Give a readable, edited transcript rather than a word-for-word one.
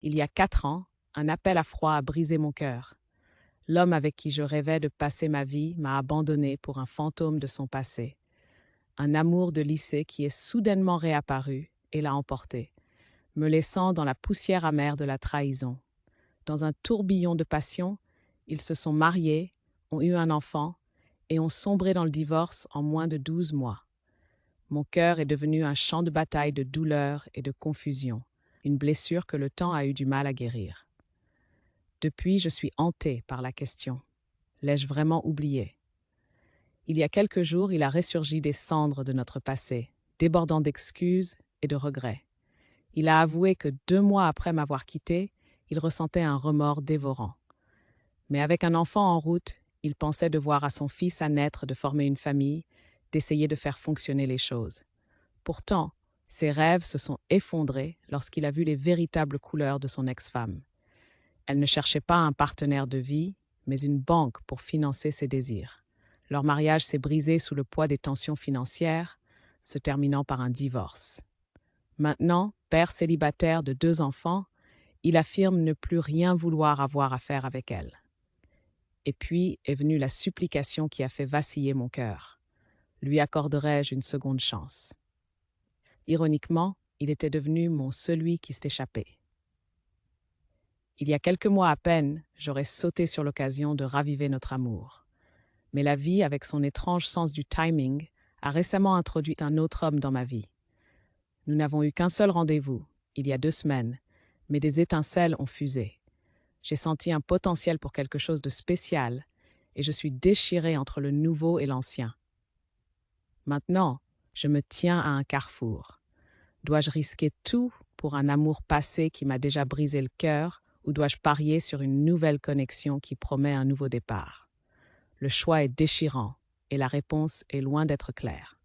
Il y a 4 ans, un appel à froid a brisé mon cœur. L'homme avec qui je rêvais de passer ma vie m'a abandonné pour un fantôme de son passé. Un amour de lycée qui est soudainement réapparu et l'a emporté, me laissant dans la poussière amère de la trahison. Dans un tourbillon de passion, ils se sont mariés, ont eu un enfant et ont sombré dans le divorce en moins de 12 mois. Mon cœur est devenu un champ de bataille de douleur et de confusion, une blessure que le temps a eu du mal à guérir. Depuis, je suis hantée par la question. L'ai-je vraiment oublié? Il y a quelques jours, il a ressurgi des cendres de notre passé, débordant d'excuses et de regrets. Il a avoué que 2 mois après m'avoir quitté, il ressentait un remords dévorant. Mais avec un enfant en route, il pensait devoir à son fils à naître de former une famille, d'essayer de faire fonctionner les choses. Pourtant, ses rêves se sont effondrés lorsqu'il a vu les véritables couleurs de son ex-femme. Elle ne cherchait pas un partenaire de vie, mais une banque pour financer ses désirs. Leur mariage s'est brisé sous le poids des tensions financières, se terminant par un divorce. Maintenant, père célibataire de 2 enfants, il affirme ne plus rien vouloir avoir à faire avec elle. Et puis est venue la supplication qui a fait vaciller mon cœur. Lui accorderais-je une seconde chance? Ironiquement, il était devenu mon celui qui s'est échappé. Il y a quelques mois à peine, j'aurais sauté sur l'occasion de raviver notre amour. Mais la vie, avec son étrange sens du timing, a récemment introduit un autre homme dans ma vie. Nous n'avons eu qu'un seul rendez-vous, il y a 2 semaines, mais des étincelles ont fusé. J'ai senti un potentiel pour quelque chose de spécial, et je suis déchirée entre le nouveau et l'ancien. Maintenant, je me tiens à un carrefour. Dois-je risquer tout pour un amour passé qui m'a déjà brisé le cœur, ou dois-je parier sur une nouvelle connexion qui promet un nouveau départ? Le choix est déchirant, et la réponse est loin d'être claire.